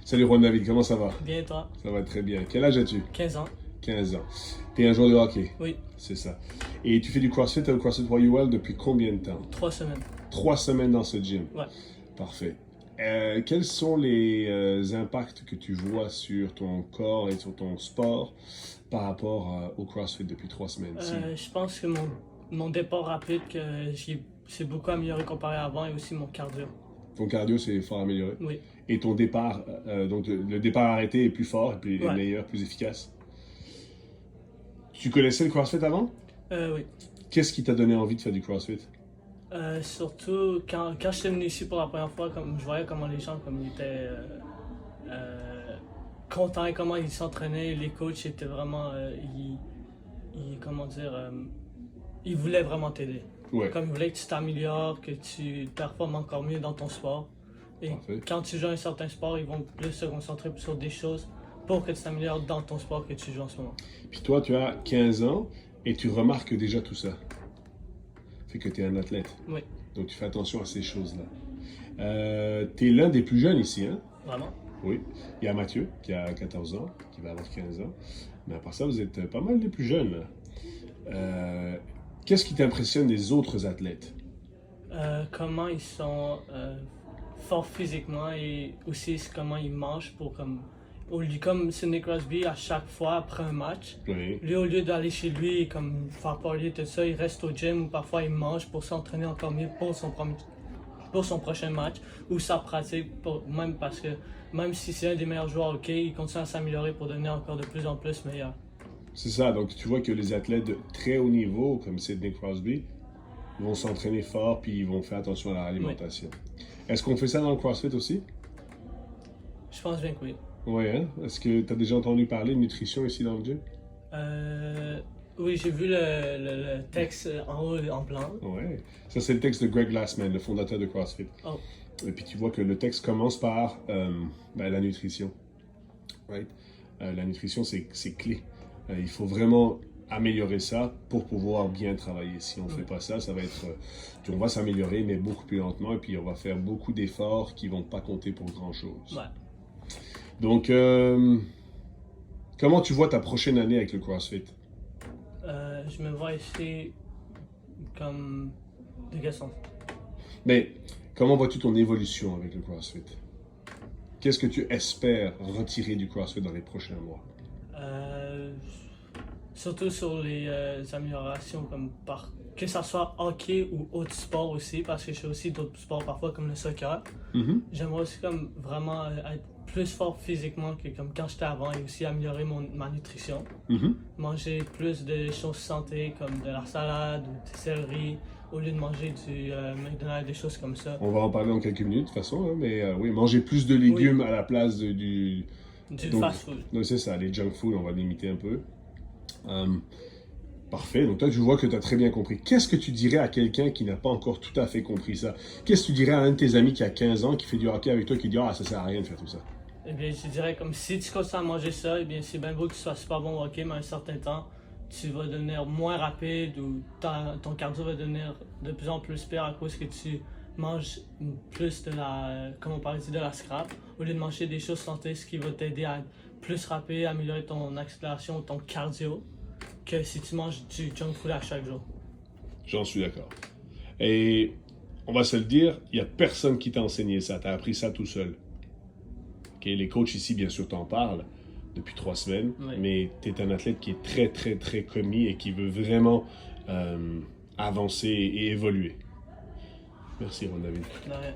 Salut Ron David, comment ça va? Bien, toi? Ça va très bien. Quel âge as-tu? 15 ans. 15 ans. T'es un joueur de hockey? Oui. C'est ça. Et tu fais du CrossFit au CrossFit Royal depuis combien de temps? 3 semaines. 3 semaines dans ce gym? Ouais. Parfait. Quels sont les impacts que tu vois sur ton corps et sur ton sport par rapport au CrossFit depuis 3 semaines? Je pense que mon départ rapide, c'est beaucoup amélioré comparé à avant et aussi mon cardio. Ton cardio s'est fort amélioré? Oui. Et ton départ, donc le départ arrêté est plus fort et puis Ouais. meilleur, plus efficace? Tu connaissais le CrossFit avant? Oui. Qu'est-ce qui t'a donné envie de faire du CrossFit? Surtout quand j'étais venu ici pour la première fois, comme je voyais comment les gens ils étaient contents et comment ils s'entraînaient. Les coachs étaient vraiment, comment dire, ils voulaient vraiment t'aider. Ouais. Comme ils voulaient que tu t'améliores, que tu performes encore mieux dans ton sport. Et Parfait. quand tu joues un certain sport, ils vont plus se concentrer sur des choses pour que tu t'améliores dans ton sport que tu joues en ce moment. Puis toi, tu as 15 ans et tu remarques déjà tout ça. Fait que tu es un athlète. Oui, Donc tu fais attention à ces choses-là. Tu es l'un des plus jeunes ici, hein? vraiment. Oui. Il y a Mathieu qui a 14 ans, qui va avoir 15 ans. Mais à part ça, vous êtes pas mal les plus jeunes, là. Qu'est-ce qui t'impressionne des autres athlètes? Comment ils sont forts physiquement et aussi comment ils mangent pour comme Sidney Crosby à chaque fois après un match. Oui. Lui, au lieu d'aller chez lui et comme faire parler tout ça, il reste au gym ou parfois il mange pour s'entraîner encore mieux pour son prochain match ou sa pratique, même parce que même si c'est un des meilleurs joueurs, ok, il continue à s'améliorer pour devenir encore de plus en plus meilleur. C'est ça. Donc tu vois que les athlètes de très haut niveau, comme Sidney Crosby, vont s'entraîner fort puis ils vont faire attention à leur alimentation. Est-ce qu'on fait ça dans le CrossFit aussi? Je pense bien que oui. Oui, hein? Est-ce que tu as déjà entendu parler de nutrition ici dans le gym? Oui, j'ai vu le texte en haut en blanc. Ouais. Ça, c'est le texte de Greg Glassman, le fondateur de CrossFit. Oh, Et puis tu vois que le texte commence par la nutrition. Right? La nutrition, c'est clé. Il faut vraiment améliorer ça pour pouvoir bien travailler. Si on ne fait pas ça, ça va être... on va s'améliorer, mais beaucoup plus lentement, et puis on va faire beaucoup d'efforts qui ne vont pas compter pour grand-chose. ouais. Donc, comment tu vois ta prochaine année avec le CrossFit? Je me vois ici comme de quel sens? Mais comment vois-tu ton évolution avec le CrossFit? Qu'est-ce que tu espères retirer du CrossFit dans les prochains mois? Surtout sur les améliorations que ça soit hockey ou autre sport aussi, parce que je fais aussi d'autres sports parfois comme le soccer. Mhm. J'aimerais aussi comme vraiment être plus fort physiquement que comme quand j'étais avant et aussi améliorer ma nutrition. Mhm. Manger plus de choses santé comme de la salade ou du céleri au lieu de manger du McDonald's, des choses comme ça. On va en parler dans quelques minutes de toute façon, hein, mais oui, manger plus de légumes à la place du... Du Donc, fast food. donc c'est ça, les junk food, on va limiter un peu. Parfait, donc toi tu vois que tu as très bien compris. Qu'est-ce que tu dirais à quelqu'un qui n'a pas encore tout à fait compris ça? Qu'est-ce que tu dirais à un de tes amis qui a 15 ans, qui fait du hockey avec toi, qui dit « Ah, ça sert à rien de faire tout ça ». Eh bien, je dirais comme si tu continues à manger ça, eh bien, c'est bien beau que tu sois super bon au hockey, mais à un certain temps, tu vas devenir moins rapide ou ton cardio va devenir de plus en plus pire à cause que tu manges plus comme on parlait ici, de la scrap, au lieu de manger des choses santé, ce qui va t'aider à être plus rapide, améliorer ton accélération, ton cardio, que si tu manges du junk food à chaque jour. J'en suis d'accord. Et on va se le dire, il n'y a personne qui t'a enseigné ça, tu as appris ça tout seul. Okay, les coachs ici, bien sûr, t'en parlent depuis 3 semaines, Oui. mais tu es un athlète qui est très, très, très commis et qui veut vraiment avancer et évoluer. Merci, Ron David. De rien.